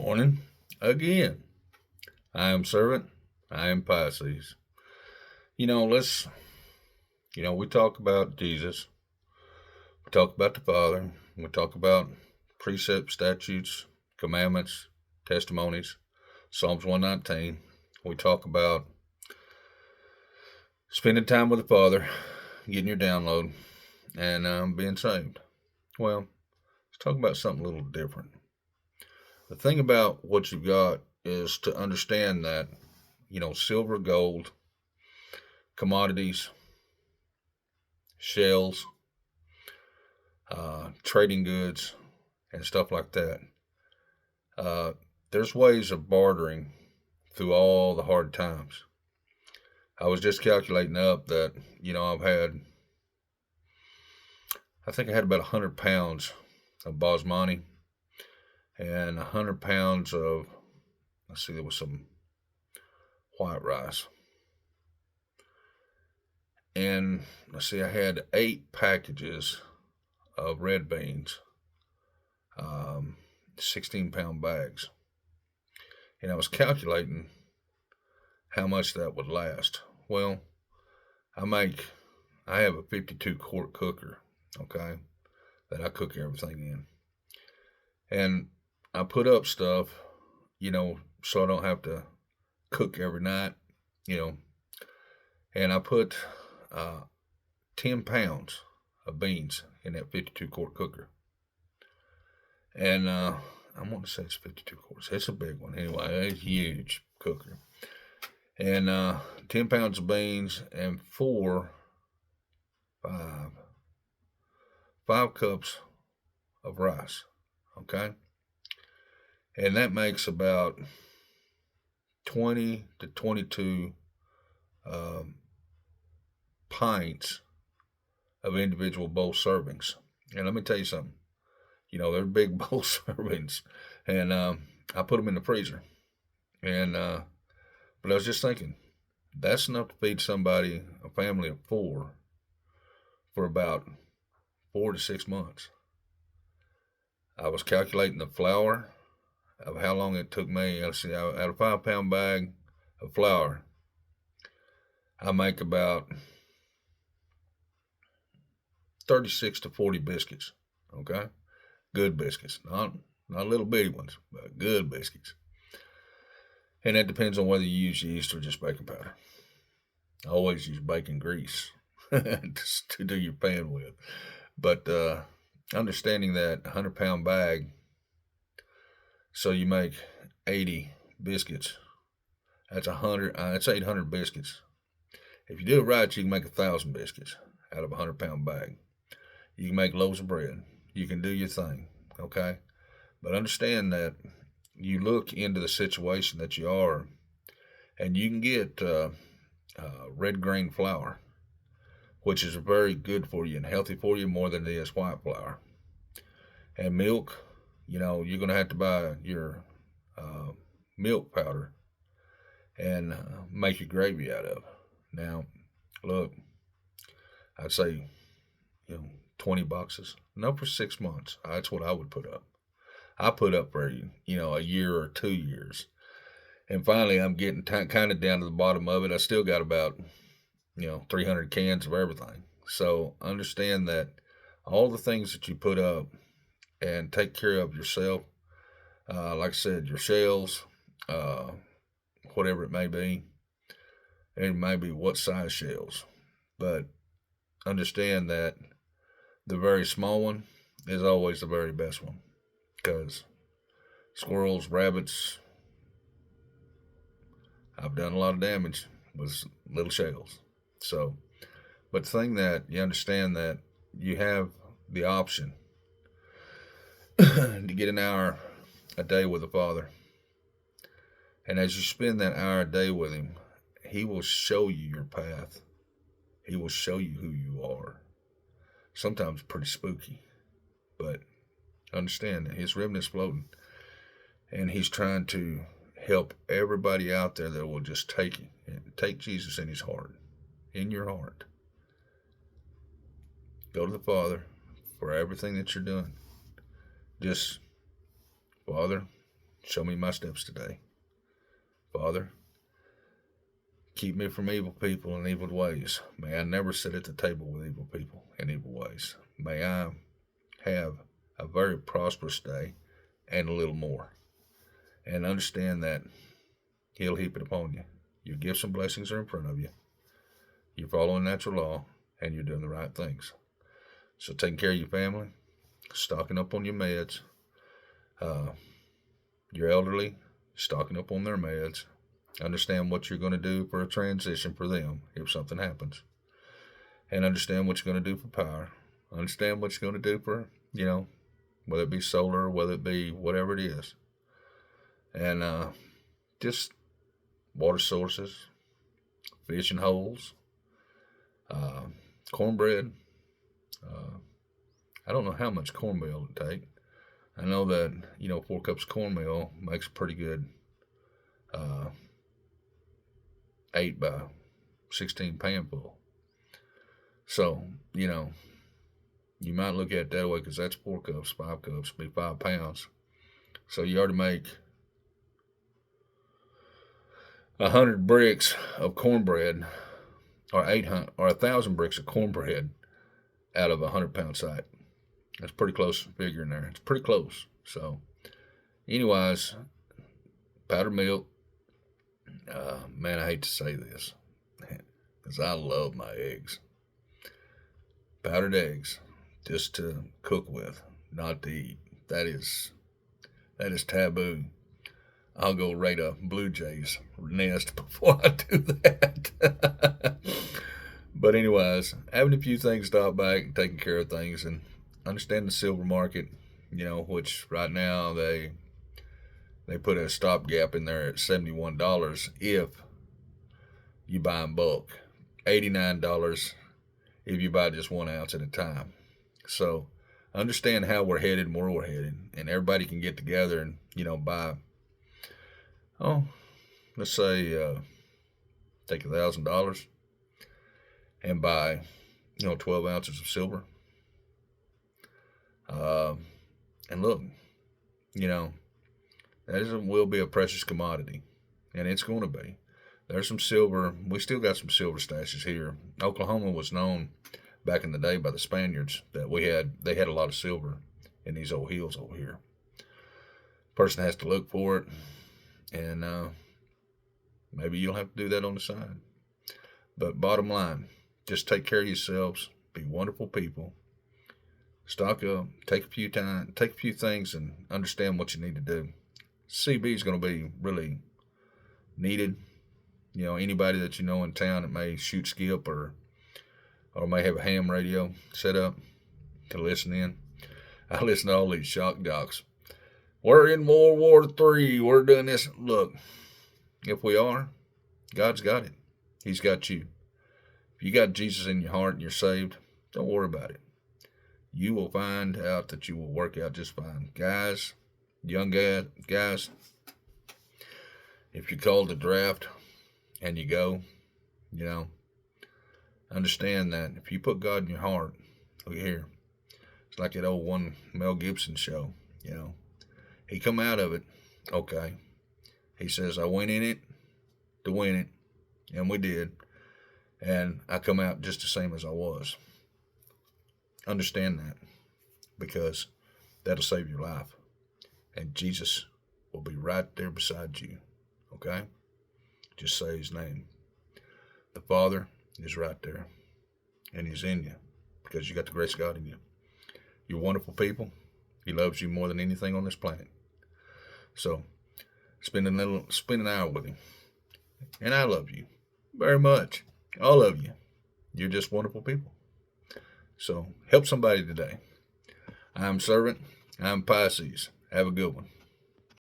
Morning again. I am servant. I am Pisces. Let's, we talk about Jesus. We talk about the Father. We talk about precepts, statutes, commandments, testimonies, Psalms 119. We talk about spending time with the Father, getting your download, and being saved. Well, let's talk about something a little different. The thing about what you've got is to understand that, silver, gold, commodities, shells, trading goods, and stuff like that. Uh, there's ways of bartering through all the hard times. I was just calculating up that, I think I had about 100 pounds of basmati and 100 pounds of, let's see, there was some white rice. And let's see, I had 8 packages of red beans, 16-pound bags. And I was calculating how much that would last. Well, I have a 52-quart cooker, okay, that I cook everything in. And I put up stuff, so I don't have to cook every night, you know. And I put 10 pounds of beans in that 52-quart cooker. And I want to say it's 52 quarts. It's a big one. Anyway, it's a huge cooker. And 10 pounds of beans and five, 5 cups of rice. Okay. And that makes about 20 to 22 um, pints of individual bowl servings. And let me tell you something. They're big bowl servings, and I put them in the freezer. And but I was just thinking, that's enough to feed somebody, a family of 4, for about 4 to 6 months. I was calculating the flour of how long it took me. Let's see, out of a 5-pound bag of flour, I make about 36 to 40 biscuits. Okay. Good biscuits, not little bitty ones, but good biscuits. And that depends on whether you use yeast or just baking powder. I always use baking grease to do your pan with. But understanding that 100-pound bag, so you make 80 biscuits. That's 100. That's 800 biscuits. If you do it right, you can make 1,000 biscuits out of a 100-pound bag. You can make loaves of bread. You can do your thing, okay? But understand that you look into the situation that you are, and you can get red grain flour, which is very good for you and healthy for you more than it is white flour. And milk, you're going to have to buy your milk powder and make your gravy out of. Now, look, I'd say, 20 boxes. No, for 6 months. That's what I would put up. I put up for, a year or 2 years. And finally, I'm getting kind of down to the bottom of it. I still got about, 300 cans of everything. So understand that all the things that you put up and take care of yourself, like I said, your shells, whatever it may be, it may be what size shells. But understand that the very small one is always the very best one, because squirrels, rabbits, I've done a lot of damage with little shells. So, but the thing that you understand that you have the option to get an hour a day with the Father. And as you spend that hour a day with Him, He will show you your path. He will show you who you are. Sometimes pretty spooky, but understand that His remnant's floating, and He's trying to help everybody out there that will just take Jesus in his heart, in your heart. Go to the Father for everything that you're doing. Just, Father, show me my steps today. Father, keep me from evil people and evil ways. May I never sit at the table with evil people and evil ways. May I have a very prosperous day and a little more. And understand that He'll heap it upon you. Your gifts and blessings are in front of you. You're following natural law, and you're doing the right things. So taking care of your family, stocking up on your meds, your elderly, stocking up on their meds. Understand what you're going to do for a transition for them if something happens. And understand what you're going to do for power. Understand what you're going to do for, whether it be solar, whether it be whatever it is. And just water sources, fishing holes, cornbread. I don't know how much cornmeal it take. I know that 4 cups of cornmeal makes a pretty good 8 by 16 pan full. So you might look at it that way because that's 4 cups, 5 cups, be 5 pounds. So you already make 100 bricks of cornbread, or 800 or 1,000 bricks of cornbread out of a 100-pound sack. That's pretty close figure in there. It's pretty close. So, anyways, powdered milk. Man, I hate to say this, because I love my eggs. Powdered eggs, just to cook with, not to eat. That is taboo. I'll go raid a Blue Jays nest before I do that. But anyways, having a few things stop back, taking care of things, and understand the silver market, which right now they put a stopgap in there at $71 if you buy in bulk, $89 if you buy just 1 ounce at a time. So understand how we're headed and where we're headed, and everybody can get together and buy. Let's say take $1,000 and buy 12 ounces of silver. And look, that will be a precious commodity, and it's going to be. There's some silver. We still got some silver stashes here. Oklahoma was known back in the day by the Spaniards that they had a lot of silver in these old hills over here. Person has to look for it, and maybe you'll have to do that on the side. But bottom line, just take care of yourselves. Be wonderful people. Stock up. Take a few things, and understand what you need to do. CB is going to be really needed. Anybody that in town that may shoot skip or may have a ham radio set up to listen in. I listen to all these shock jocks. We're in World War III. We're doing this. Look, if we are, God's got it. He's got you. If you got Jesus in your heart and you're saved, don't worry about it. You will find out that you will work out just fine. Guys, young guys, if you're called to draft and you go, understand that if you put God in your heart, look here, it's like that old one Mel Gibson show, He come out of it, okay. He says, I went in it to win it, and we did, and I come out just the same as I was. Understand that, because that'll save your life, and Jesus will be right there beside you, okay? Just say His name. The Father is right there, and He's in you, because you got the grace of God in you. You're wonderful people. He loves you more than anything on this planet. So, spend an hour with Him. And I love you very much. All of you. You're just wonderful people. So, help somebody today. I'm Servant. I'm Pisces. Have a good one.